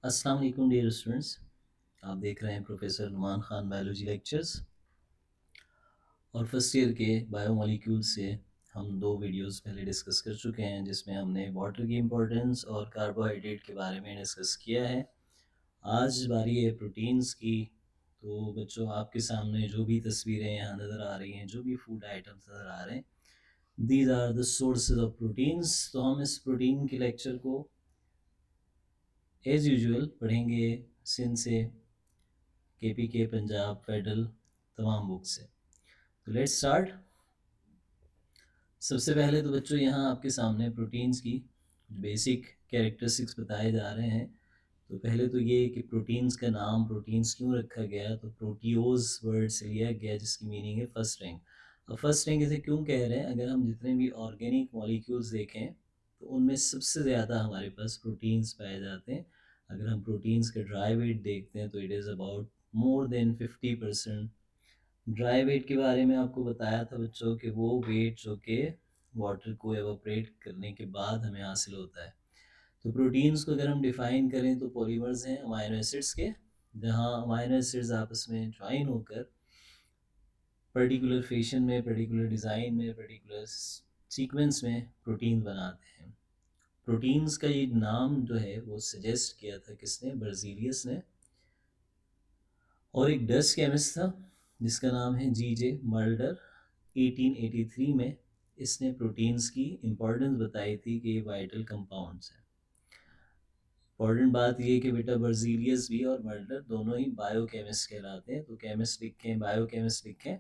अस्सलाम वालेकुम dear students. आप देख रहे हैं professor Numan Khan biology lectures और फर्स्ट ईयर के बायोमोलिक्यूल से हम दो वीडियोस पहले डिस्कस कर चुके हैं जिसमें हमने वाटर की इम्पोर्टेंस और कार्बोहाइड्रेट के बारे में डिस्कस किया है। आज बारी है प्रोटीन्स की। तो बच्चों, आपके सामने जो भी तस्वीरें यहाँ नज़र आ रही हैं, जो भी फूड आइटम्स नज़र आ रहे हैं, these are the sources of proteins. तो हम इस प्रोटीन के लेक्चर को एज़ यूजुअल पढ़ेंगे सिंध से, के पंजाब फेडरल तमाम बुक से। तो लेट्स स्टार्ट। सबसे पहले तो बच्चों यहाँ आपके सामने प्रोटीन्स की बेसिक कैरेक्टरिस्टिक्स बताए जा रहे हैं। तो पहले तो ये कि प्रोटीन्स का नाम प्रोटीन्स क्यों रखा गया, तो प्रोटियोज वर्ड से लिया गया जिसकी मीनिंग है फर्स्ट रैंक। अब फर्स्ट रैंक इसे क्यों कह रहे हैं, अगर हम जितने भी ऑर्गेनिक मॉलिक्यूल्स देखें तो उनमें सबसे ज़्यादा हमारे पास प्रोटीन्स पाए जाते हैं। अगर हम प्रोटीन्स का ड्राई वेट देखते हैं तो it is about more than 50%। Dry weight के बारे में आपको बताया था बच्चों कि वो वेट जो कि वाटर को एवोपरेट करने के बाद हमें हासिल होता है। तो प्रोटीन्स को अगर हम डिफ़ाइन करें तो पॉलीमर्स हैं अमाइनो एसिड्स के, जहाँ अमाइनो एसिड्स आपस में ज्वाइन होकर पर्टिकुलर फैशन में, पर्टिकुलर डिज़ाइन में, पर्टिकुलर सीक्वेंस में प्रोटीन बनाते हैं। प्रोटीन्स का ये नाम जो है वो सजेस्ट किया था किसने, बर्जीलियस ने। और एक डच केमिस्ट था जिसका नाम है जी.जे. मर्डर। 1883 में इसने प्रोटीन्स की इम्पोर्टेंस बताई थी कि ये वाइटल कंपाउंड्स हैं। इम्पॉर्टेंट बात ये कि बेटा बर्जीलियस भी और मर्डर दोनों ही बायोकेमिस्ट कहलाते हैं। तो केमिस्ट लिखें, बायोकेमिस्ट लिखें,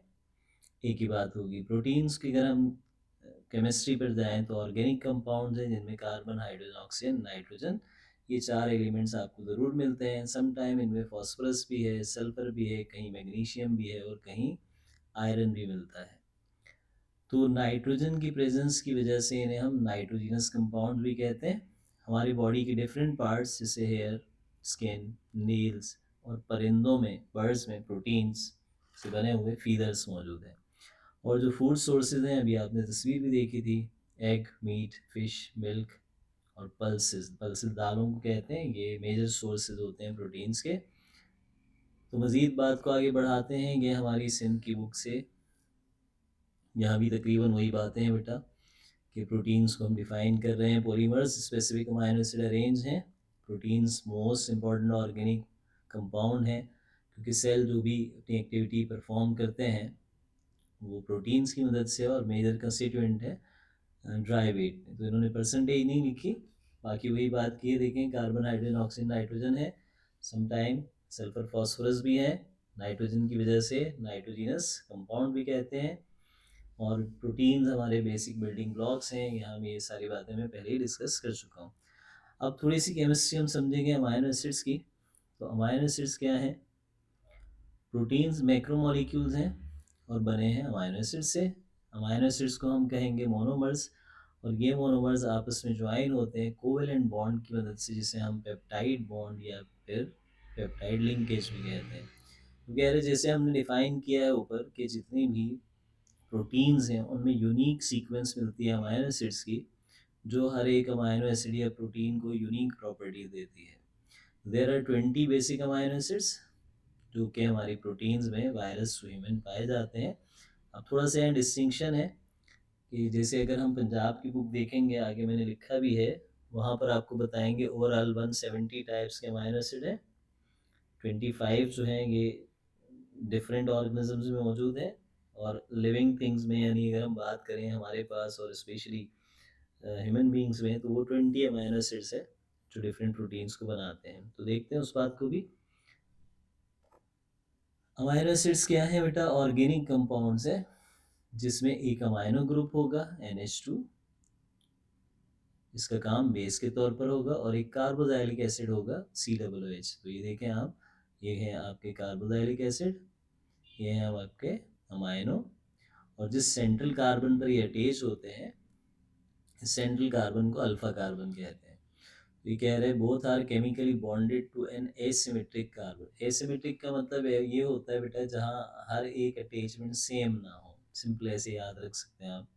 एक ही बात होगी। प्रोटीन्स की अगर हम केमिस्ट्री पर जाएं तो ऑर्गेनिक कंपाउंड्स हैं जिनमें कार्बन, हाइड्रोजन, ऑक्सीजन, नाइट्रोजन, ये चार एलिमेंट्स आपको ज़रूर मिलते हैं। सम टाइम इनमें फॉस्फोरस भी है, सल्फर भी है, कहीं मैग्नीशियम भी है और कहीं आयरन भी मिलता है। तो नाइट्रोजन की प्रेजेंस की वजह से इन्हें हम नाइट्रोजिनस कंपाउंड भी कहते हैं। हमारी बॉडी के डिफरेंट पार्ट्स जैसे हेयर, स्किन, नील्स और परिंदों में, बर्ड्स में प्रोटीन्स से बने हुए फीदर्स मौजूद हैं। और जो फूड सोर्सेज हैं, अभी आपने तस्वीर भी देखी थी, एग, मीट, फिश, मिल्क और पल्सेस। पल्सेस दालों को कहते हैं, ये मेजर सोर्सेज होते हैं प्रोटीन्स के। तो मज़ीद बात को आगे बढ़ाते हैं, ये हमारी सिंध की बुक से, यहाँ भी तकरीबन वही बातें हैं बेटा कि प्रोटीन्स को हम डिफ़ाइन कर रहे हैं। Polymers specific amino acid arrange हैं। Proteins most important organic compound हैं क्योंकि सेल जो भी अपनी एक्टिविटी परफॉर्म करते हैं वो प्रोटीन्स की मदद से, और मेजर कंस्टिट्यूएंट है ड्राई वेट। तो इन्होंने परसेंटेज नहीं लिखी, बाकी वही बात की है। देखें, कार्बन, हाइड्रोजन, ऑक्सीजन, नाइट्रोजन है, समटाइम सल्फर, फास्फोरस भी है। नाइट्रोजन की वजह से नाइट्रोजिनस कंपाउंड भी कहते हैं। और प्रोटीन्स हमारे बेसिक बिल्डिंग ब्लॉक्स हैं। यहाँ मैं ये सारी बातें मैं पहले ही डिस्कस कर चुका हूँ। अब थोड़ी सी केमिस्ट्री हम समझेंगे अमाइनो एसिड्स की। तो अमाइनो एसिड्स क्या है? प्रोटीन्स मैक्रोमोलिक्यूल्स हैं और बने हैं अमाइनो एसिड से। अमाइनो एसिड्स को हम कहेंगे मोनोमर्स, और ये मोनोमर्स आपस में ज्वाइन होते हैं कोवेलेंट बॉन्ड की मदद से, जिसे हम पेप्टाइड बॉन्ड या फिर पेप्टाइड लिंकेज भी कहते हैं। तो कह रहे जैसे हमने डिफाइन किया है ऊपर कि जितनी भी प्रोटीन्स हैं उनमें यूनिक सीक्वेंस मिलती है अमाइनो एसिड्स की, जो हर एक अमाइनो एसिड या प्रोटीन को यूनिक प्रॉपर्टी देती है। There are 20 basic amino acids जो कि हमारी प्रोटीन्स में वायरस ह्यूमन पाए जाते हैं। अब थोड़ा सा यहाँ डिस्टिंक्शन है कि जैसे अगर हम पंजाब की बुक देखेंगे, आगे मैंने लिखा भी है, वहाँ पर आपको बताएंगे ओवरऑल 170 टाइप्स के अमाइनो एसिड हैं। 25 जो हैं ये डिफरेंट ऑर्गेनिजम्स में मौजूद हैं, और लिविंग थिंग्स में, यानी अगर हम बात करें हमारे पास और स्पेशली ह्यूमन बींग्स में, तो वो 20 अमाइनो एसिड्स है जो डिफरेंट प्रोटीन्स को बनाते हैं। तो देखते हैं उस बात को भी। अमाइनो एसिड्स क्या है बेटा? ऑर्गेनिक कंपाउंड्स है जिसमें एक अमाइनो ग्रुप होगा NH2, इसका काम बेस के तौर पर होगा, और एक कार्बोक्सिलिक एसिड होगा COOH। तो ये देखें आप, ये है आपके कार्बोक्सिलिक एसिड, ये है आपके अमाइनो, और जिस सेंट्रल कार्बन पर ये अटैच होते हैं, इस सेंट्रल कार्बन को अल्फा कार्बन कहते हैं। तो ये कह रहे हैं both are chemically bonded to an asymmetric carbon. Asymmetric का मतलब है ये होता है बेटा जहाँ हर एक अटैचमेंट सेम ना हो, सिंपल ऐसे याद रख सकते हैं आप।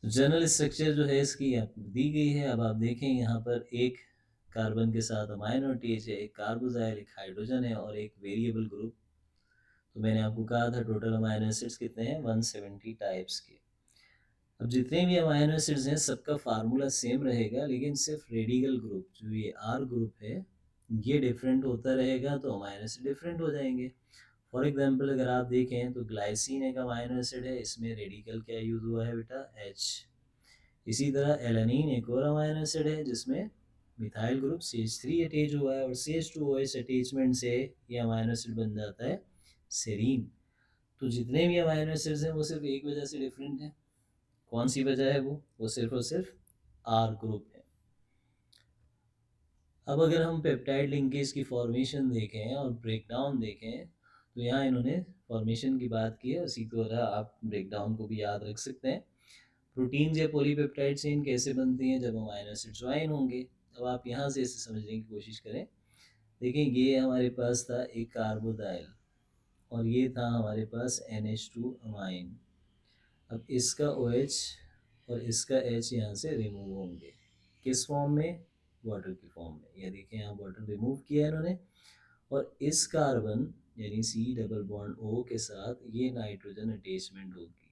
तो जनरल स्ट्रक्चर जो है इसकी आपको दी गई है। अब आप देखें यहाँ पर एक कार्बन के साथ अमाइन और टीएच है, एक कार्बोजाइल, एक हाइड्रोजन है और एक वेरिएबल ग्रुप। तो मैंने आपको कहा था टोटल अमाइनो एसिड्स कितने हैं, 170 टाइप्स के। अब जितने भी अमाइनो एसिड्स हैं सबका फार्मूला सेम रहेगा, लेकिन सिर्फ रेडिकल ग्रुप जो ये आर ग्रुप है ये डिफरेंट होता रहेगा, तो अमाइनो एसिड डिफरेंट हो जाएंगे। फॉर एग्जांपल अगर आप देखें तो ग्लाइसिन एक अमाइनो एसिड है, इसमें रेडिकल क्या यूज हुआ है बेटा, एच। इसी तरह एलानिन एक और अमाइनो एसिड है जिसमें मिथाइल ग्रुप CH3 अटैच हुआ है और CH2OH अटैचमेंट से ये अमाइनो एसिड बन जाता है सेरीन। तो जितने भी अमाइनो एसिड्स हैं वो सिर्फ एक वजह से डिफरेंट है। कौन सी वजह है वो सिर्फ और सिर्फ आर ग्रुप है। अब अगर हम पेप्टाइड लिंकेज की फॉर्मेशन देखें और ब्रेकडाउन देखें तो यहाँ इन्होंने फॉर्मेशन की बात की है, उसी तरह आप ब्रेकडाउन को भी याद रख सकते हैं। प्रोटीन्स या पॉलीपेप्टाइड चेन कैसे बनती हैं, जब अमाइनो एसिड ज्वाइन होंगे। अब आप यहाँ से इसे समझने की कोशिश करें। देखिए ये हमारे पास था एक कार्बोदाइल और ये था हमारे पास NH2 अमाइन। अब इसका OH और इसका H यहाँ से रिमूव होंगे, किस फॉर्म में, वाटर की फॉर्म में। ये देखिए यहाँ वाटर रिमूव किया है इन्होंने और इस कार्बन यानी C डबल बॉन्ड O के साथ ये नाइट्रोजन अटैचमेंट होगी।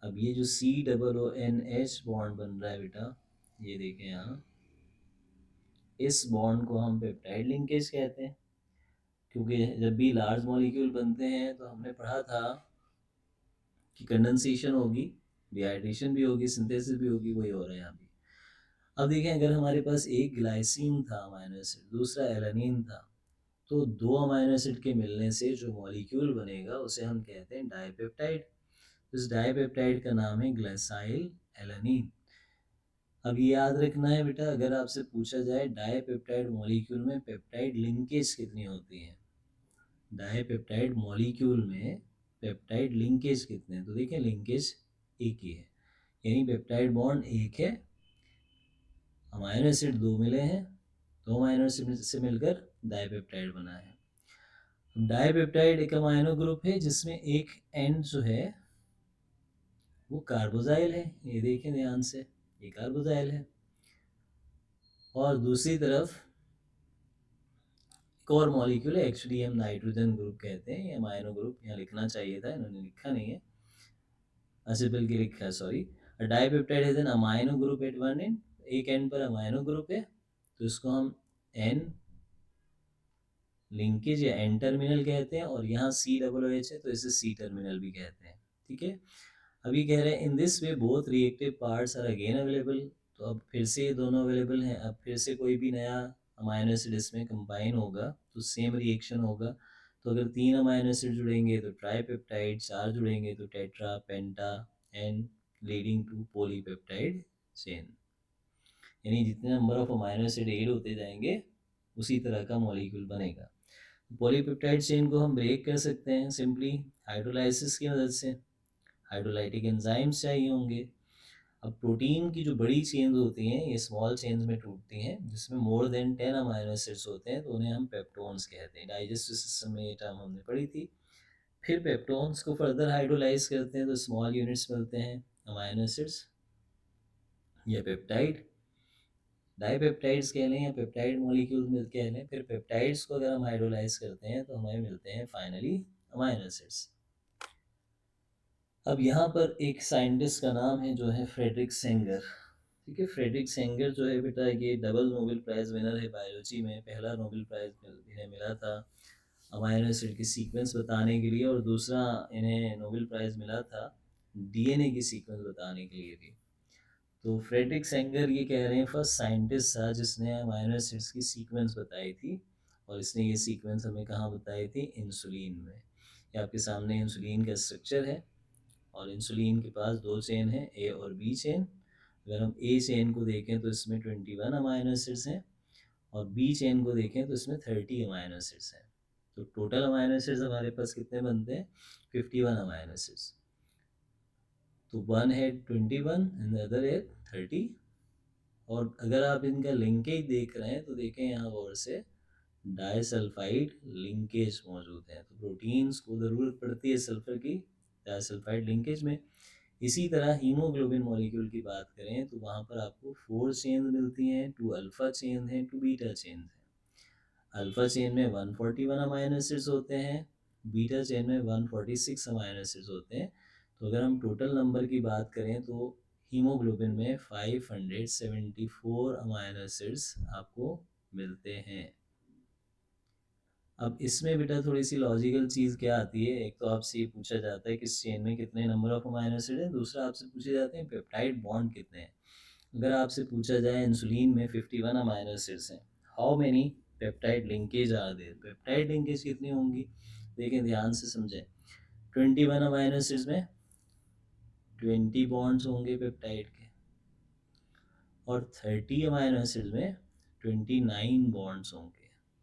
अब ये जो COONH बॉन्ड बन रहा है बेटा, ये देखें यहाँ, इस बॉन्ड को हम पेप्टाइड लिंकेज कहते हैं, क्योंकि जब भी लार्ज मॉलिक्यूल बनते हैं तो हमने पढ़ा था कि कंडेंसेशन होगी, डिहाइड्रेशन भी होगी, सिंथेसिस भी होगी, वही हो रहा है यहाँ भी। अब देखें अगर हमारे पास एक ग्लाइसिन था अमाइनो एसिड, दूसरा एलानिन था, तो दो अमाइनो एसिड के मिलने से जो मॉलिक्यूल बनेगा उसे हम कहते हैं डाइपेप्टाइड। इस डाइपेप्टाइड का नाम है ग्लाइसाइल एलानिन। अब ये याद रखना है बेटा, अगर आपसे पूछा जाए डाइपेप्टाइड मॉलिक्यूल में पेप्टाइड लिंकेज कितनी होती है, डाइपेप्टाइड मॉलिक्यूल में पेप्टाइड लिंकेज कितने, तो देखिए लिंकेज एक ही है, यानी पेप्टाइड बॉन्ड एक है, अमाइनो एसिड दो मिले हैं, दो अमाइनो एसिड से मिलकर डाइपेप्टाइड बना है। डाइपेप्टाइड एक अमाइनो ग्रुप है जिसमें एक एंड जो है वो कार्बोजाइल है, ये देखें ध्यान से, ये कार्बोजाइल है। और दूसरी तरफ एक और मॉलिक्यूल है, एक्चुअली हम नाइट्रोजन ग्रुप कहते हैं, ये अमाइनो ग्रुप यहाँ लिखना चाहिए था, इन्होंने लिखा नहीं है, असिबल की लिखा है, सॉरी। डाइपेप्टाइड है then amino group at one end, एक एंड पर अमाइनो ग्रुप है, तो इसको हम एन लिंकेज या एन टर्मिनल कहते हैं, और यहाँ COOH है तो इसे C टर्मिनल भी कहते हैं, ठीक है। अभी कह रहे हैं in this way both reactive parts are again available, तो अब फिर से ये दोनों अवेलेबल हैं। अब फिर से कोई भी नया अमाइनो एसिड इसमें कंबाइन होगा तो सेम रिएक्शन होगा। तो अगर 3 अमाइनो एसिड जुड़ेंगे तो ट्राईपेप्टाइड, 4 जुड़ेंगे तो tetra, penta and leading to polypeptide chain, यानी जितने number of amino acid add होते जाएंगे उसी तरह का मॉलिक्यूल बनेगा। पॉलीपेप्टाइड चेन को हम ब्रेक कर सकते हैं सिंपली हाइड्रोलाइसिस की मदद से, हाइड्रोलाइटिक एंजाइम्स चाहिए होंगे। अब प्रोटीन की जो बड़ी चेन्स होती हैं ये स्मॉल चेन्स में टूटती हैं, जिसमें मोर देन 10 अमाइनो एसिड्स होते हैं, तो उन्हें हम पेप्टोन्स कहते हैं। डाइजेस्टिव सिस्टम में ये टर्म हमने पढ़ी थी। फिर पेप्टोन्स को फर्दर हाइड्रोलाइज करते हैं तो स्मॉल यूनिट्स मिलते हैं, अमाइनो एसिड्स या पेप्टाइड, डाइपेप्टाइड्स कह लें या पेप्टाइड मॉलिक्यूल मिल कह लें। फिर पेप्टाइड्स को अगर हम हाइड्रोलाइज करते हैं तो हमें मिलते हैं फाइनली अमाइनो एसिड्स। अब यहाँ पर एक साइंटिस्ट का नाम है जो है फ्रेडरिक सेंगर, ठीक है। फ्रेडरिक सेंगर जो है बेटा ये डबल नोबेल प्राइज़ विनर है बायोलॉजी में, पहला नोबेल प्राइज़ इन्हें मिला था अमाइनो एसिड की सीक्वेंस बताने के लिए, और दूसरा इन्हें नोबेल प्राइज़ मिला था DNA की सीक्वेंस बताने के लिए भी। तो फ्रेडरिक सेंगर ये कह रहे हैं फर्स्ट साइंटिस्ट था जिसने अमाइनो एसिड्स की सीक्वेंस बताई थी, और इसने ये सीक्वेंस हमें कहाँ बताई थी, इंसुलिन में। ये आपके सामने इंसुलिन का स्ट्रक्चर है, और इंसुलिन के पास दो चेन है, ए और बी चेन। अगर हम ए चेन को देखें तो इसमें 21 अमाइनो एसिड्स हैं, और बी चेन को देखें तो इसमें 30 अमाइनो एसिड्स हैं। तो टोटल अमाइनो एसिड्स हमारे पास कितने बनते हैं, 51 अमाइनो एसिड्स। तो वन है 21 एंड द अदर है 30। और अगर आप इनका लिंकेज देख रहे हैं तो देखें यहाँ और से डाइसल्फाइड लिंकेज मौजूद है, तो प्रोटीन्स को ज़रूरत पड़ती है सल्फर की डाइसल्फाइड लिंकेज में। इसी तरह हीमोग्लोबिन मॉलिक्यूल की बात करें तो वहाँ पर आपको 4 चेन मिलती हैं, 2 अल्फा चेन हैं, 2 बीटा चेन हैं। अल्फा चेन में 141 अमाइनो एसिड्स होते हैं, बीटा चेन में 146 अमाइनो एसिड्स होते हैं। तो अगर हम टोटल नंबर की बात करें तो हीमोग्लोबिन में 574 अमाइनो एसिड्स आपको मिलते हैं। अब इसमें बेटा थोड़ी सी लॉजिकल चीज़ क्या आती है, एक तो आपसे ये पूछा जाता है कि इस चेन में कितने नंबर ऑफ अमाइनो एसिड है, दूसरा आपसे पूछे जाते हैं पेप्टाइड बॉन्ड कितने हैं। अगर आपसे पूछा जाए इंसुलिन में 51 अमाइनो एसिड्स हैं, how many peptide linkage are there, peptide linkage कितनी होंगी, देखें ध्यान से समझें। 21 अमाइनो एसिड्स में 20 बॉन्ड्स होंगे पेप्टाइड के, और 30 अमाइनो एसिड्स में 29 बॉन्ड्स होंगे।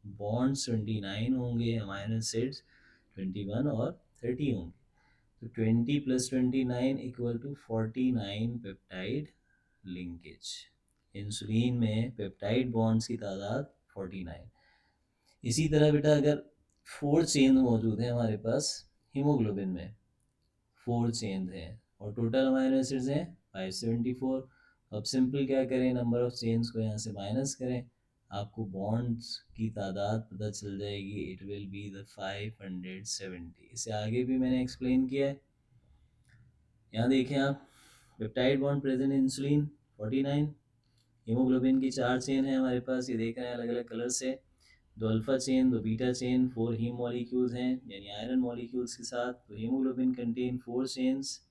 बॉन्ड्स 29 होंगे, अमाइनो एसिड्स 21 और 30 होंगे। तो 20 + 29 = 49 पेप्टाइड लिंकेज। इंसुलिन में पेप्टाइड बॉन्ड्स की तादाद 49। इसी तरह बेटा अगर 4 चेन मौजूद हैं हमारे पास हीमोग्लोबिन में, 4 चेन हैं और टोटल अमाइनो एसिड्स हैं 574। अब सिंपल क्या करें, नंबर ऑफ चेन्स को यहाँ से माइनस करें, आपको बॉन्ड्स की तादाद पता चल जाएगी, इट विल बी द 570। इसे आगे भी मैंने एक्सप्लेन किया है। यहाँ देखें आप, peptide bond present in insulin 49, haemoglobin की 4 चेन है हमारे पास, ये देख रहे हैं अलग अलग कलर से, 2 alpha chain, 2 beta chain, 4 heme molecules हैं यानी आयरन मॉलिक्यूल्स के साथ। तो हीमोग्लोबिन कंटेन 4 चेन्स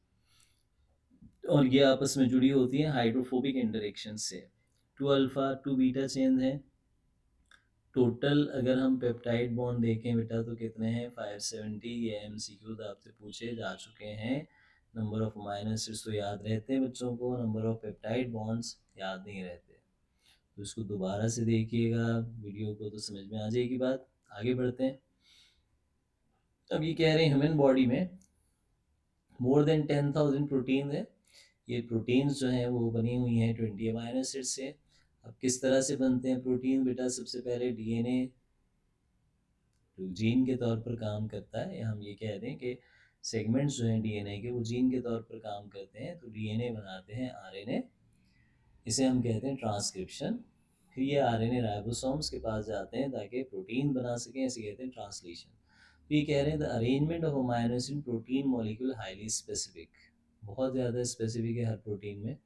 और ये आपस में जुड़ी होती हैं हाइड्रोफोबिक इंटरेक्शन से। 2 अल्फा 2 बीटा चेन है। टोटल अगर हम पेप्टाइड बॉन्ड देखें बेटा तो कितने हैं 570। ये एमसीक्यू आपसे पूछे जा चुके हैं। नंबर ऑफ अमाइनो एसिड्स तो याद रहते हैं बच्चों को, नंबर ऑफ पेप्टाइड बॉन्ड्स याद नहीं रहते। तो इसको दोबारा से देखिएगा वीडियो को तो समझ में आ जाएगी बात। आगे बढ़ते हैं। अब ये कह रहे हैं ह्यूमन बॉडी में मोर देन 10,000 प्रोटीन है। ये प्रोटीन्स जो हैं वो बनी हुई हैं 20 अमाइनो एसिड से। अब किस तरह से बनते हैं प्रोटीन बेटा, सबसे पहले डीएनए जीन के तौर पर काम करता है, या हम ये कह दें कि सेगमेंट्स जो हैं डीएनए के वो जीन के तौर पर काम करते हैं। तो डीएनए बनाते हैं आरएनए, इसे हम कहते हैं ट्रांसक्रिप्शन। फिर ये आरएनए राइबोसोम्स के पास जाते हैं ताकि प्रोटीन बना सकें, इसे कहते हैं ट्रांसलेशन। तो ये कह रहे हैं the arrangement of amino acid protein molecule highly specific, बहुत ज़्यादा स्पेसिफिक है हर प्रोटीन में।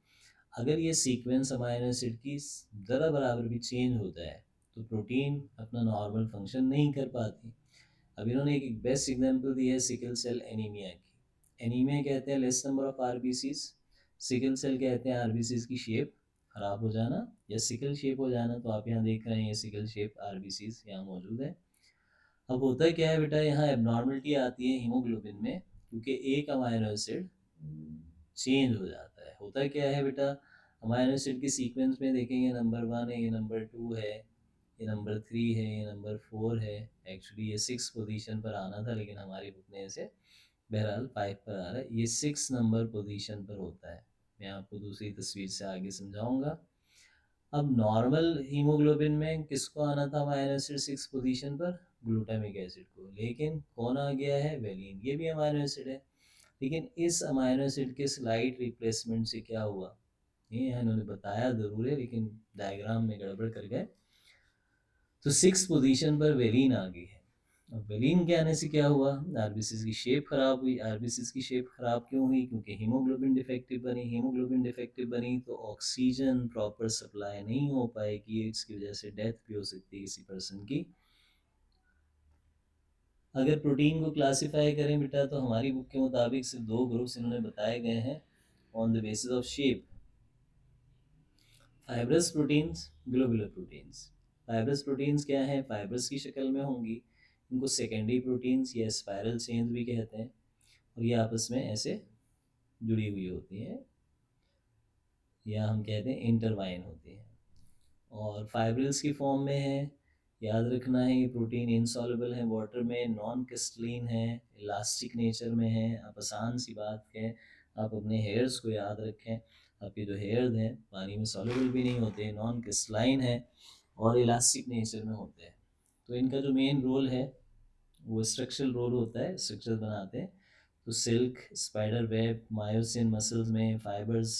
अगर ये सीक्वेंस अमाइनो एसिड की ज़रा बराबर भी चेंज होता है तो प्रोटीन अपना नॉर्मल फंक्शन नहीं कर पाती। अब इन्होंने एक बेस्ट एग्जांपल दी है सिकल सेल एनीमिया की। एनीमिया कहते हैं less number of RBCs, sickle cell कहते हैं आरबीसीज की शेप खराब हो जाना या सिकल शेप हो जाना। तो आप यहाँ देख रहे हैं ये सिकल शेप आरबीसीज यहाँ मौजूद है। अब होता क्या है बेटा, यहाँ एबनॉर्मलिटी आती है हीमोग्लोबिन में क्योंकि एक अमाइनो एसिड चेंज हो जाता है। होता क्या है बेटा, अमाइनो एसिड के सीक्वेंस में देखेंगे नंबर 1 है, ये नंबर 2 है, ये नंबर 3 है, ये नंबर 4 है। एक्चुअली ये 6 पोजीशन पर आना था लेकिन हमारी बुक ने इसे बहरहाल 5 पर आ रहा है। ये 6 नंबर पोजीशन पर होता है, मैं आपको दूसरी तस्वीर से आगे समझाऊंगा। अब नॉर्मल हीमोग्लोबिन में किसको आना था अमाइनो एसिड 6 पोजीशन पर, ग्लूटामिक एसिड को, लेकिन कौन आ गया है, वेलिन। ये भी अमाइनो एसिड है, लेकिन इस अमाइनो एसिड के स्लाइड रिप्लेसमेंट से क्या हुआ, ये इन्होंने बताया ज़रूर है लेकिन डायग्राम में गड़बड़ कर गए। तो 6 पोजीशन पर वेलिन आ गई है। अब वेलिन के आने से क्या हुआ, आरबीसीज की शेप खराब हुई। आरबीसीज की शेप खराब क्यों हुई, क्योंकि हीमोग्लोबिन डिफेक्टिव बनी। हीमोग्लोबिन डिफेक्टिव बनी तो ऑक्सीजन प्रॉपर सप्लाई नहीं हो पाएगी, इसकी वजह से डेथ भी हो सकती है किसी पर्सन की। अगर प्रोटीन को क्लासिफाई करें बेटा तो हमारी बुक के मुताबिक सिर्फ 2 ग्रुप्स इन्होंने बताए गए हैं on the basis of shape, fibrous proteins, globular proteins. Fibrous proteins क्या हैं, फाइब्रस की शक्ल में होंगी, इनको सेकेंडरी प्रोटीन्स या स्पाइरल चेन्स भी कहते हैं, और ये आपस में ऐसे जुड़ी हुई होती हैं या हम कहते हैं इंटरवाइन होती हैं, और फाइब्रिल्स की फॉर्म में है। याद रखना है ये प्रोटीन इनसॉल्युबल है वाटर में, नॉन क्रिस्टलीन है, इलास्टिक नेचर में है। आप आसान सी बात है, आप अपने हेयर्स को याद रखें, आपके जो हेयर्स हैं पानी में सॉल्युबल भी नहीं होते, नॉन क्रिस्टलाइन है और इलास्टिक नेचर में होते हैं। तो इनका जो मेन रोल है वो स्ट्रक्चरल रोल होता है, स्ट्रक्चर बनाते हैं। तो silk, spider web, myosin muscles में, फाइबर्स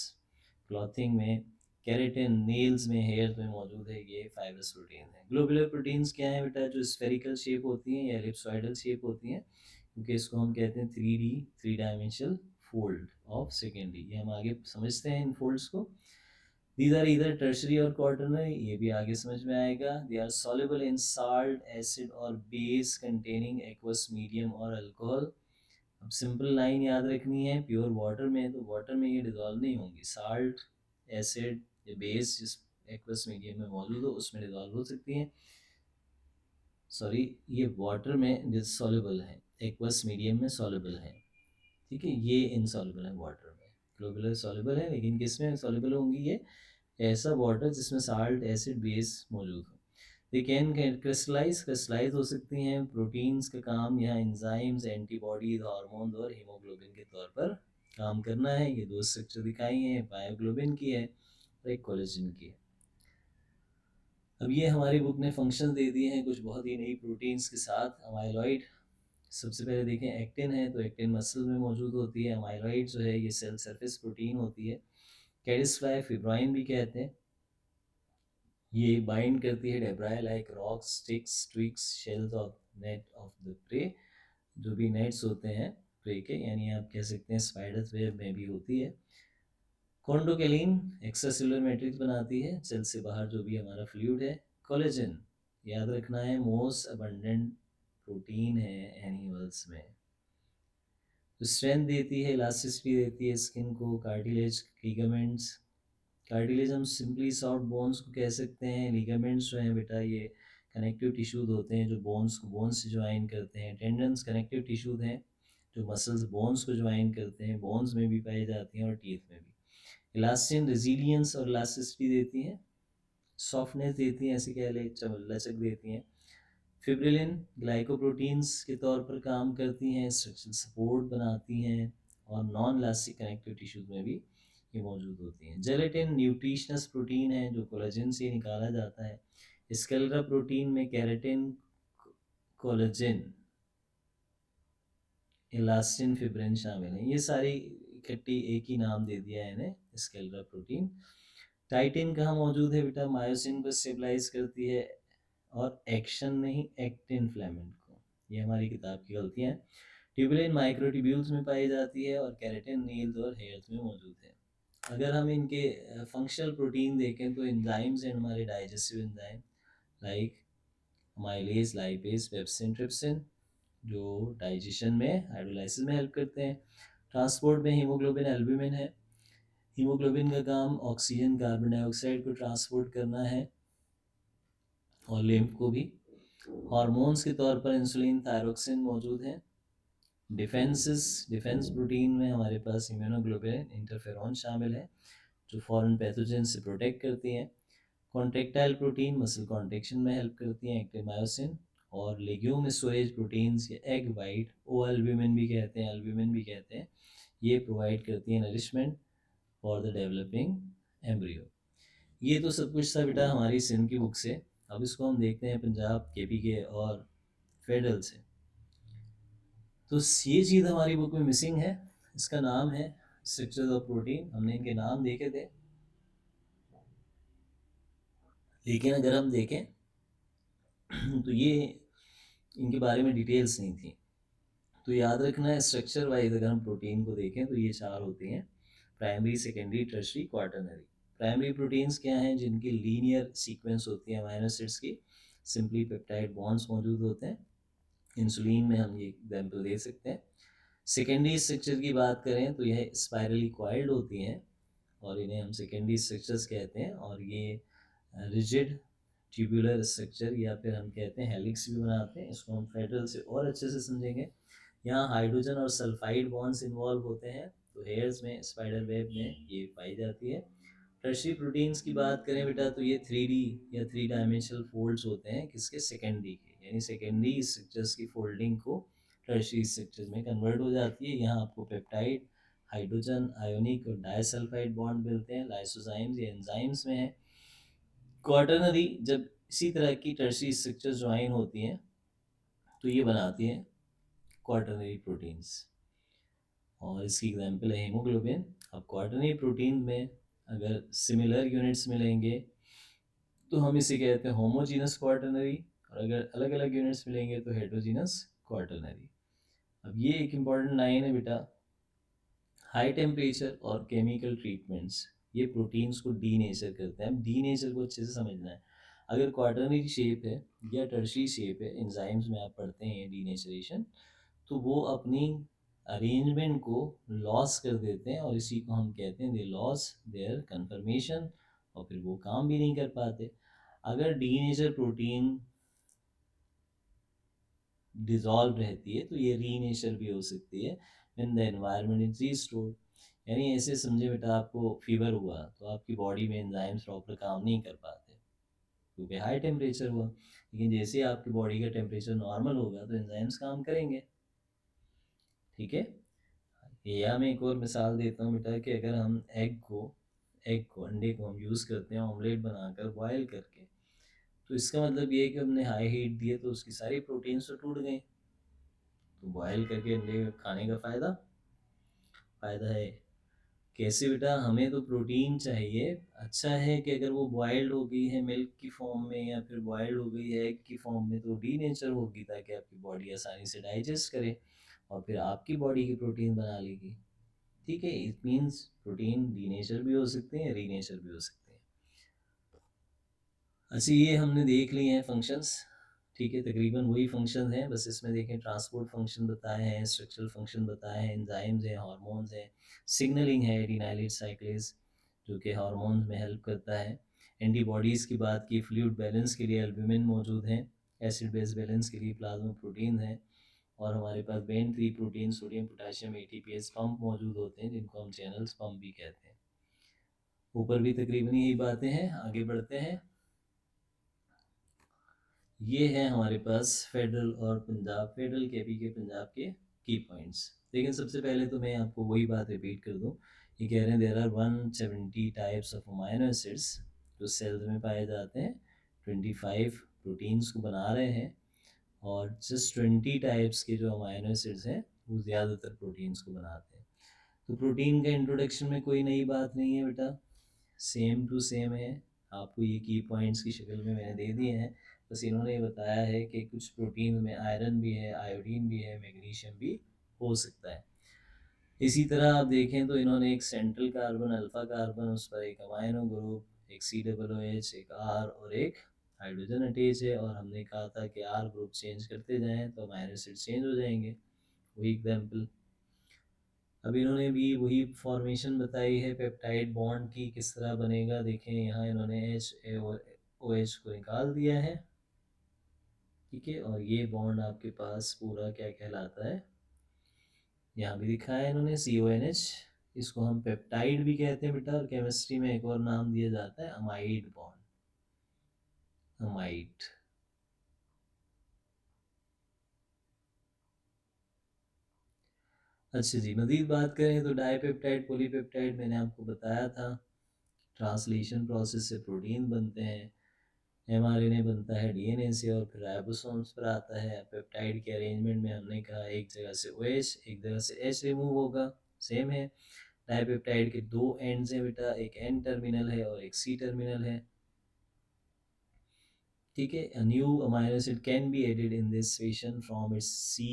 क्लॉथिंग में, केराटिन नेल्स में, हेयर में मौजूद है। ये फाइबरस प्रोटीन है। ग्लोबुलर प्रोटीन्स क्या है बेटा? जो स्फेरिकल शेप होती हैं या एलिप्सॉइडल शेप होती हैं, क्योंकि इसको हम कहते हैं 3D, three dimensional fold of secondary. ये हम आगे समझते हैं इन फोल्ड्स को। These are either tertiary or quaternary, ये भी आगे समझ में आएगा। They are soluble in salt, acid और base containing aqueous medium और alcohol। अब सिंपल लाइन याद रखनी है, प्योर वाटर में है तो वाटर में ये डिजॉल्व नहीं होंगी। साल्ट, एसिड या बेस जिस एक्वस मीडियम में मौजूद हो उसमें डिजॉल्व हो सकती हैं। सॉरी, ये वाटर में डिसॉल्युबल है, एक्वस मीडियम में सॉल्युबल है, ठीक है। ये इनसॉल्युबल है वाटर में। ग्लोबुलर सॉल्युबल है, लेकिन किस में सॉल्युबल होंगी? ये ऐसा वाटर जिसमें साल्ट, एसिड, बेस मौजूद हो। दे कैन क्रिस्टलाइज हो सकती हैं। प्रोटीन्स का काम यहाँ एंजाइम्स, एंटीबॉडीज, हार्मोन और हीमोग्लोबिन के तौर पर काम करना है। ये दो स्ट्रक्चर दिखाई हैं, बायोग्लोबिन की है और एक कोलेजन की है। अब ये हमारी बुक ने फंक्शन दे दिए हैं कुछ बहुत ही नई प्रोटीन्स के साथ। अमाइलॉइड सबसे पहले देखें, एक्टिन है तो एक्टिन मसल में मौजूद होती है। अमाइलॉइड जो है ये सेल सरफेस प्रोटीन होती है। कैडिसफ्लाई, फिब्राइन भी कहते हैं। ये बाइंड करती है debris like rocks, sticks, twigs, shells of net of the prey. जो भी नेट्स होते हैं प्रे के, यानी आप कह सकते हैं स्पाइडर वेब में भी होती है। कॉन्डोकेलिन एक्स्ट्रासेलुलर मैट्रिक्स बनाती है, सेल से बाहर जो भी हमारा फ्लूइड है। कोलेजन याद रखना है मोस्ट अबंडेंट प्रोटीन है एनिमल्स में। तो स्ट्रेंथ देती है, इलास्टिसिटी देती है स्किन को, कार्टिलेज, लिगामेंट्स। कार्टिलेज हम सिंपली सॉफ्ट बोन्स को कह सकते हैं। लिगामेंट्स जो हैं बेटा ये कनेक्टिव टिश्यूज होते हैं जो बोन्स को बोन्स से ज्वाइन करते हैं। टेंडन्स कनेक्टिव टिश्यूज हैं जो मसल्स बोन्स को ज्वाइन करते हैं, बोन्स में भी पाई जाती हैं और टीथ में भी। इलास्टिन रेजिलियंस और इलास्टिसिटी देती हैं, सॉफ्टनेस देती हैं, ऐसे कह ले लचक देती हैं। फिब्रिलिन ग्लाइकोप्रोटीन्स के तौर पर काम करती हैं, स्ट्रक्चरल सपोर्ट बनाती हैं और नॉन इलास्टिक कनेक्टिव टिश्यूज में भी ये मौजूद होती हैं। जेलेटिन न्यूट्रिशनस प्रोटीन है जो कोलेजन से निकाला जाता है। स्केलेरा प्रोटीन में केराटिन, कोलेजन, इलास्टिन, फिब्रिन शामिल हैं। ये सारी इकट्ठी एक ही नाम दे दिया है इन्हें, स्केलेरा प्रोटीन। टाइटिन कहाँ मौजूद है बेटा? मायोसिन को स्टेबलाइज करती है और एक्शन नहीं, एक्टिन फिलामेंट को। ये हमारी किताब की गलतियाँ हैं। ट्यूबुलिन माइक्रोट्यूब्यूल्स में पाई जाती है और केराटिन नील्स और हेयर्स में मौजूद है। अगर हम इनके फंक्शनल प्रोटीन देखें तो एंजाइम्स हैं हमारे digestive enzyme like mileage, lipase, pepsin, trypsin जो डाइजेशन में, हाइड्रोलाइसिस में हेल्प करते हैं। ट्रांसपोर्ट में हीमोग्लोबिन, एल्ब्यूमिन है। हीमोग्लोबिन का काम ऑक्सीजन, कार्बन डाइऑक्साइड को ट्रांसपोर्ट करना है और लिम्फ को भी। हार्मोन्स के तौर पर इंसुलिन, थायरोक्सिन मौजूद हैं। डिफेंस प्रोटीन में हमारे पास इम्यूनोग्लोबिन, इंटरफेरॉन शामिल है जो फॉरेन पैथोजन से प्रोटेक्ट करती हैं। कॉन्ट्रेक्टाइल प्रोटीन मसल कॉन्ट्रेक्शन में हेल्प करती हैं, एक्टिन और लेग्यूम स्टोरेज प्रोटीन्स या एग वाइट, ओ एल्ब्यूमिन भी कहते हैं, एल्ब्यूमिन भी कहते हैं, ये प्रोवाइड करती है nourishment for the developing embryo. ये तो सब कुछ था बेटा हमारी सिंध की बुक से। अब इसको हम देखते हैं पंजाब KPK और फेडरल से। तो ये चीज़ हमारी बुक में मिसिंग है, इसका नाम है स्ट्रक्चर्स ऑफ प्रोटीन। हमने इनके नाम देखे थे, लेकिन अगर हम देखें तो ये इनके बारे में डिटेल्स नहीं थी। तो याद रखना है स्ट्रक्चर वाइज अगर हम प्रोटीन को देखें तो ये चार होती हैं, primary, secondary, tertiary, quaternary. Primary proteins क्या हैं? जिनकी लीनियर सीक्वेंस होती है अमीनो एसिड्स की, सिंपली पेप्टाइड बॉन्ड्स मौजूद होते हैं। इंसुलिन में हम ये एग्जाम्पल दे सकते हैं। सेकेंडरी स्ट्रक्चर की बात करें तो यह स्पायरली कॉइल्ड होती हैं और इन्हें हम सेकेंडरी स्ट्रक्चर्स कहते हैं। और ये रिजिड ट्यूबुलर स्ट्रक्चर या फिर हम कहते हैं हेलिक्स भी बनाते हैं। इसको हम फेडरल से और अच्छे से समझेंगे। यहाँ हाइड्रोजन और सल्फाइड बॉन्ड्स इन्वॉल्व होते हैं, तो हेयर्स में, स्पाइडर वेब में ये पाई जाती है। टर्शरी प्रोटीन्स की बात करें बेटा तो ये 3D या थ्री डायमेंशनल फोल्ड्स होते हैं किसके? सेकेंडरी के, यानी सेकेंडरी स्ट्रक्चर्स की फोल्डिंग को टर्शरी स्ट्रक्चर्स में कन्वर्ट हो जाती है। यहाँ आपको पेप्टाइड, हाइड्रोजन, आयोनिक और डाइसल्फाइड बॉन्ड मिलते हैं, लाइसोजाइम्स या एंजाइम्स में है। क्वाटरनरी जब इसी तरह की टर्शरी स्ट्रक्चर ज्वाइन होती हैं तो ये बनाती हैं क्वाटरनरी प्रोटीन्स। और इसकी एग्जांपल है हीमोग्लोबिन। अब क्वाटरनरी प्रोटीन में अगर सिमिलर यूनिट्स मिलेंगे तो हम इसे कहते हैं होमोजीनस क्वाटरनरी, और अगर अलग अलग यूनिट्स मिलेंगे तो हेटेरोजीनस क्वाटरनरी। अब ये एक इम्पॉर्टेंट लाइन है बेटा, हाई टेम्परेचर और केमिकल ट्रीटमेंट्स ये प्रोटीन्स को डी नेचर करते हैं। अब डी नेचर को अच्छे से समझना है। अगर क्वाटरनरी शेप है या टर्शरी शेप है, एंजाइम्स में आप पढ़ते हैं डी नेचरेशन, तो वो अपनी अरेंजमेंट को लॉस कर देते हैं और इसी को हम कहते हैं दे लॉस देयर कन्फर्मेशन, और फिर वो काम भी नहीं कर पाते। अगर डी नेचर प्रोटीन डिजॉल्व रहती है तो ये रीनेचर भी हो सकती है when the environment is restored. यानी ऐसे समझे बेटा, आपको फीवर हुआ तो आपकी बॉडी में एंजाइम्स प्रॉपर काम नहीं कर पाते क्योंकि हाई टेम्परेचर हुआ, लेकिन जैसे ही आपकी बॉडी का टेम्परेचर नॉर्मल होगा तो एंजाइम्स काम करेंगे। ठीक है, या मैं एक और मिसाल देता हूँ बेटा कि अगर हम एग को अंडे को हम यूज़ करते हैं ऑमलेट बनाकर बॉयल करके, तो इसका मतलब ये है कि हमने हाई हीट दिए तो उसकी सारी प्रोटीन्स तो टूट गई। तो बॉयल करके अंडे खाने का फ़ायदा है कैसे बेटा? हमें तो प्रोटीन चाहिए। अच्छा है कि अगर वो बॉयल्ड हो गई है मिल्क की फॉर्म में या फिर बॉयल्ड हो गई है एग की फॉर्म में तो डी नेचर होगी, ताकि आपकी बॉडी आसानी से डाइजेस्ट करे और फिर आपकी बॉडी की प्रोटीन बना लेगी। ठीक है, it means protein D nature भी हो सकते हैं, री नेचर भी हो सकते हैं। अच्छा, ये हमने देख लिए हैं फंक्शंस। ठीक है, तकरीबन वही फंक्शन हैं, बस इसमें देखें ट्रांसपोर्ट फंक्शन बताए हैं, स्ट्रक्चरल फंक्शन बताए हैं, एंजाइम्स हैं, हार्मोन्स हैं, सिग्नलिंग है एडिनाइलेट साइक्लेज जो कि हार्मोन्स में हेल्प करता है। एंटीबॉडीज़ की बात की, फ्लूइड बैलेंस के लिए एल्ब्यूमिन मौजूद हैं, एसिड बेस बैलेंस के लिए प्लाज्मा प्रोटीन है, और हमारे पास band 3 protein sodium potassium ATPase pump मौजूद होते हैं जिनको हम चैनल्स पंप भी कहते हैं। ऊपर भी तकरीबन यही बातें हैं, आगे बढ़ते हैं। ये है हमारे पास फेडरल और पंजाब, फेडरल केपी के पंजाब के की पॉइंट्स। लेकिन सबसे पहले तो मैं आपको वही बात रिपीट कर दूं, ये कह रहे हैं there are 170 types of amino acids जो सेल्स में पाए जाते हैं, 25 प्रोटीन्स को बना रहे हैं, और जस्ट 20 टाइप्स के जो अमाइनो एसिड्स हैं वो ज़्यादातर प्रोटीन्स को बनाते हैं। तो प्रोटीन का इंट्रोडक्शन में कोई नई बात नहीं है बेटा, सेम टू सेम है। आपको ये की पॉइंट्स की शक्ल में मैंने दे दिए हैं, बस इन्होंने बताया है कि कुछ प्रोटीन में आयरन भी है, आयोडीन भी है, मैग्नीशियम भी हो सकता है। इसी तरह आप देखें तो इन्होंने एक सेंट्रल कार्बन, अल्फा कार्बन, उस पर एक अमाइनो ग्रुप, एक COOH, एक R और एक हाइड्रोजन अटैच है, और हमने कहा था कि R ग्रुप चेंज करते जाएं तो अमाइनो एसिड चेंज हो जाएंगे। वही एग्जाम्पल अब इन्होंने भी वही फॉर्मेशन बताई है पेप्टाइड बॉन्ड की किस तरह बनेगा। देखें यहाँ इन्होंने OH को निकाल दिया है, ठीक है, और ये बॉन्ड आपके पास पूरा क्या कहलाता है, यहाँ भी दिखाया है इन्होंने CONH। इसको हम पेप्टाइड भी कहते हैं बेटा, और केमिस्ट्री में एक और नाम दिया जाता है अमाइड बॉन्ड, अमाइड। अच्छा जी, मज़ीद बात करें तो डाईपेप्टाइड, पॉलीपेप्टाइड मैंने आपको बताया था, ट्रांसलेशन प्रोसेस से प्रोटीन बनते हैं, mRNA बनता है DNA से और फिर राइबोसोम्स पर आता है। पेप्टाइड के अरेंजमेंट में हमने कहा एक जगह से OH, एक जगह से H रिमूव होगा, सेम है। डाईपेप्टाइड के दो एंड्स हैं बेटा, एक N टर्मिनल है और एक C टर्मिनल है, ठीक है। A new amino acid can be added in this situation from its C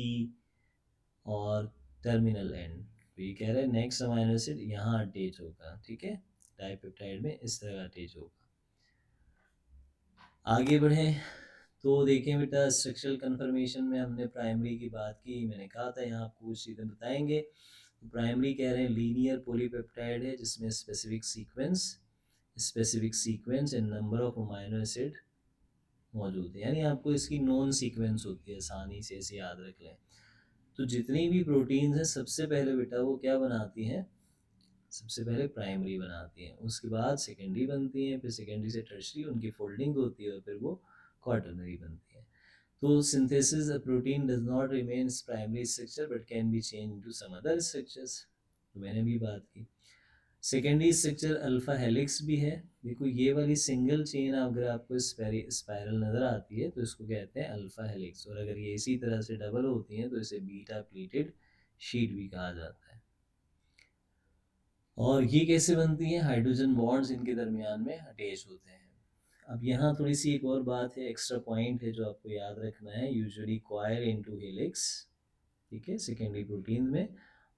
और टर्मिनल एंड। तो ये कह रहे हैं नेक्स्ट अमाइनो एसिड यहाँ अटैच होगा, ठीक है, डाईपेप्टाइड में इस तरह अटैच होगा। आगे बढ़ें तो देखें बेटा, स्ट्रक्चरल कन्फर्मेशन में हमने प्राइमरी की बात की, मैंने कहा था यहाँ आपको कुछ चीज़ें बताएंगे। तो प्राइमरी कह रहे हैं लीनियर पॉलीपेप्टाइड है जिसमें specific sequence and number of amino acid मौजूद है, यानी आपको इसकी नॉन सीक्वेंस होती है, आसानी से इसे याद रख लें। तो जितनी भी प्रोटीन्स हैं सबसे पहले बेटा वो क्या बनाती हैं, सबसे पहले प्राइमरी बनाती हैं, उसके बाद सेकेंडरी बनती हैं, फिर सेकेंडरी से टर्शरी उनकी फोल्डिंग होती है और फिर वो क्वाटरनरी बनती है। तो synthesis of protein does not remain its primary structure but can be change into some other structures, तो मैंने भी बात की। सेकेंडरी स्ट्रक्चर अल्फा हेलिक्स भी है। देखो ये वाली सिंगल चेन अगर आपको स्पाइरल नज़र आती है तो इसको कहते हैं अल्फा हेलिक्स, और अगर ये इसी तरह से डबल होती हैं तो इसे बीटा प्लीटेड शीट भी कहा जाता है। और ये कैसे बनती है, हाइड्रोजन बॉन्ड्स इनके दरमियान में अटैच होते हैं। अब यहाँ थोड़ी सी एक और बात है, एक्स्ट्रा पॉइंट है जो आपको याद रखना है, यूजुअली कॉइल इनटू हेलिक्स, ठीक है, सेकेंडरी प्रोटीन में।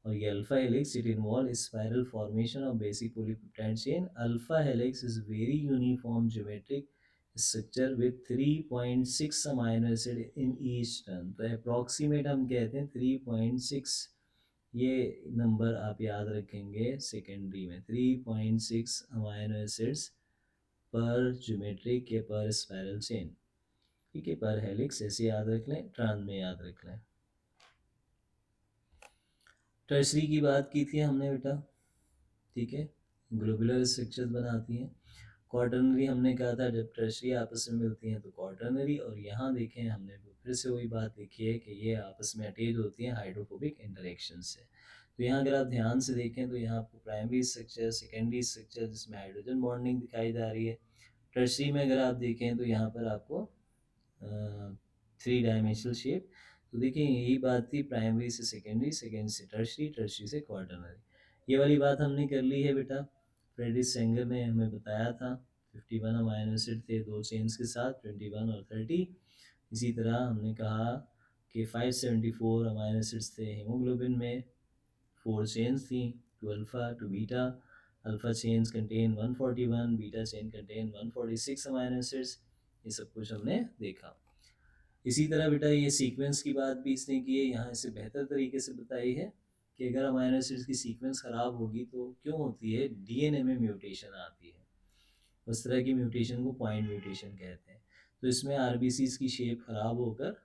और ये alpha helix it involve spiral formation of basic polypeptide chain. Alpha helix is very uniform geometric structure with 3.6 amino acid in each turn. तो अप्रॉक्सीमेट हम कहते हैं 3.6, ये नंबर आप याद रखेंगे सेकेंडरी में, 3.6 अमाइनो एसिड्स पर ज्योमेट्रिक या पर स्पाइरल चेन, ठीक है, पर हेलिक्स ऐसे याद रख लें, ट्रांस में याद रख लें। टर्सरी की बात की थी हमने बेटा, ठीक है, ग्लोबुलर स्ट्रक्चर बनाती हैं। क्वार्टरनरी हमने कहा था जब टर्सरी आपस में मिलती हैं तो क्वार्टरनरी। और यहाँ देखें हमने फिर से वही बात लिखी है कि ये आपस में अटैच होती हैं हाइड्रोफोबिक इंटरेक्शन से। तो यहाँ अगर आप ध्यान से देखें तो यहाँ आपको प्राइमरी स्ट्रक्चर, सेकेंडरी स्ट्रक्चर जिसमें हाइड्रोजन बॉन्डिंग दिखाई जा रही है। टर्सरी में अगर आप देखें तो यहाँ पर आपको 3 डायमेंशनल शेप। तो देखिए यही बात थी, प्राइमरी से सेकेंडरी, सेकेंडरी से टर्सरी, टर्सरी से क्वार्टरनरी। ये वाली बात हमने कर ली है बेटा। फ्रेडरिक सेंगर ने हमें बताया था 51 अमाइनो एसिड थे 2 चेन्स के साथ, 21 और 30। इसी तरह हमने कहा कि 574 अमाइनो एसिड्स थे हीमोग्लोबिन में, 4 चेन्स थी, 2 alpha 2 beta. Alpha chains contain 141, beta chain contain 146 amino acids. ये सब कुछ हमने देखा। इसी तरह बेटा ये सीक्वेंस की बात भी इसने की है, यहाँ इसे बेहतर तरीके से बताई है कि अगर अमाइनो एसिड्स की सीक्वेंस ख़राब होगी तो क्यों होती है, डीएनए में म्यूटेशन आती है। उस तरह की म्यूटेशन को पॉइंट म्यूटेशन कहते हैं। तो इसमें आरबीसीज की शेप ख़राब होकर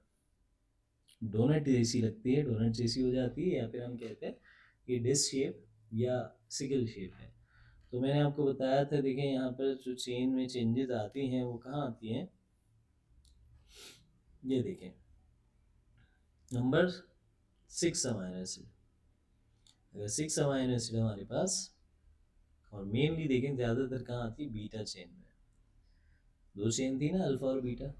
डोनट जैसी लगती है, डोनट जैसी हो जाती है, या फिर हम कहते हैं ये डिस्क शेप या सिकल शेप है। तो मैंने आपको बताया था, देखें यहाँ पर जो चेन में चेंजेस आती हैं वो कहाँ आती हैं, ये देखें नंबर 6 अमाइनो एसिड। अगर 6 अमाइनो एसिड हमारे पास, और मेनली देखें ज़्यादातर कहाँ आती है, बीटा चेन में। 2 चेन थी ना, अल्फा और बीटा,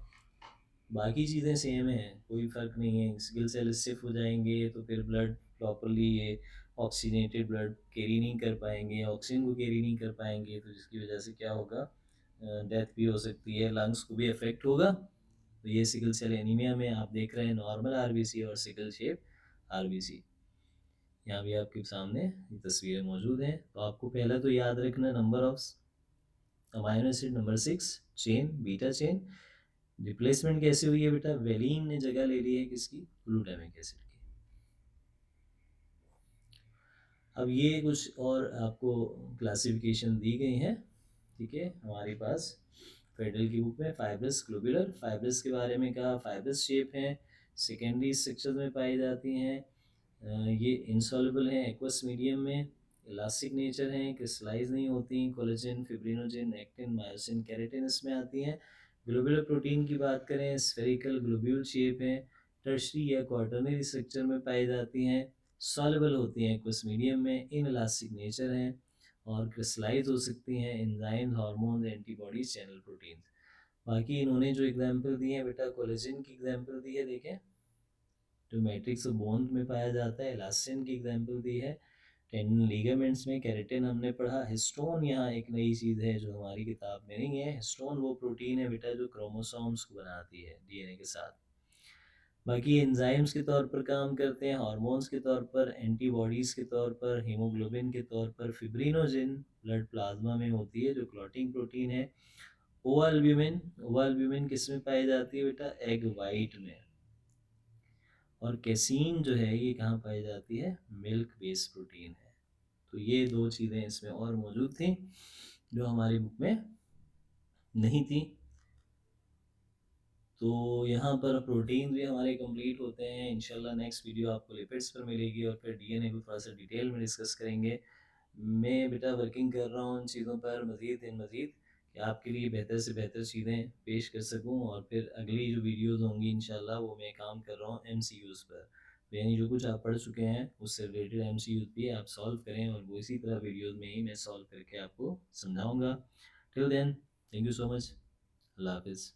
बाकी चीज़ें सेम हैं, कोई फ़र्क नहीं है। सिकल सेल स्टिफ हो जाएंगे तो फिर ब्लड प्रॉपरली ये ऑक्सीजनेटेड ब्लड कैरी नहीं कर पाएंगे, ऑक्सीजन को कैरी नहीं कर पाएंगे, तो जिसकी वजह से क्या होगा, डेथ भी हो सकती है, लंग्स को भी अफेक्ट होगा। तो ये सिकल सेल एनीमिया में आप देख रहे हैं नॉर्मल आरबीसी और सिकल शेप आरबीसी। यहाँ भी आपके सामने ये तस्वीरें मौजूद हैं। तो आपको पहला तो याद रखना number of amino acid number 6, chain beta chain. Replacement कैसे हुई है बेटा, वेलिन ने जगह ले ली है किसकी, ग्लूटामिक एसिड की। अब ये कुछ और आपको क्लासिफिकेशन दी गई हैं, ठीक है, हमारे पास फेडरल की बुक में। फाइब्रस ग्लोबुलर, फाइब्रस के बारे में कहा, फाइब्रस शेप है, सेकेंडरी स्ट्रक्चर में पाई जाती हैं। ये इंसॉल्युबल है एक्वस मीडियम में, इलास्टिक नेचर है, क्रिस्टलाइज नहीं होती। Collagen, fibrinogen, actin, myosin, keratin इसमें आती हैं। ग्लोबुलर प्रोटीन की बात करें, स्फेरिकल ग्लोब्यूल शेप है, टर्शरी या क्वार्टरनरी स्ट्रक्चर में पाई जाती हैं, सॉल्युबल होती हैं एक्वस मीडियम में, इन इलास्टिक नेचर हैं और क्रिस्टलाइज हो सकती हैं। Enzyme, hormone, antibodies, channel protein. बाकी इन्होंने जो एग्जाम्पल दिए हैं बेटा, कोलेजन की एग्जाम्पल दी है, देखें जो मैट्रिक्स ऑफ बोन में पाया जाता है। इलास्टिन की एग्जाम्पल दी है, टेंडन लिगामेंट्स में। केराटिन हमने पढ़ा। हिस्टोन यहाँ एक नई चीज़ है जो हमारी किताब में नहीं है। हिस्टोन वो प्रोटीन है बेटा जो क्रोमोसोम्स को बनाती है डीएनए के साथ। बाकी एंजाइम्स के तौर पर काम करते हैं, हार्मोन्स के तौर पर, एंटीबॉडीज़ के तौर पर, हीमोग्लोबिन के तौर पर। फिब्रिनोजिन ब्लड प्लाज्मा में होती है जो क्लॉटिंग प्रोटीन है। ओवाल्ब्यूमिन, ओवाल्ब्यूमिन किस में पाई जाती है बेटा, एग वाइट में। और कैसीन जो है ये कहाँ पाई जाती है, मिल्क बेस्ड प्रोटीन है। तो ये 2 चीज़ें इसमें और मौजूद थी जो हमारी बुक में नहीं थी। तो यहाँ पर प्रोटीन भी हमारे कंप्लीट होते हैं। इंशाल्लाह नेक्स्ट वीडियो आपको लिपिड्स पर मिलेगी और फिर डीएनए को थोड़ा सा डिटेल में डिस्कस करेंगे। मैं बेटा वर्किंग कर रहा हूँ इन चीज़ों पर मज़ीद कि आपके लिए बेहतर से बेहतर चीज़ें पेश कर सकूँ। और फिर अगली जो वीडियोज़ होंगी इंशाल्लाह वो मैं काम कर रहा हूँ एमसीक्यूज़ पर। तो यानी जो कुछ आप पढ़ चुके हैं उससे रिलेटेड एमसीक्यूज़ भी आप सॉल्व करें और वो इसी तरह वीडियोज़ में ही मैं सॉल्व करके आपको समझाऊँगा। Till then, thank you so much. अल्लाह हाफिज़।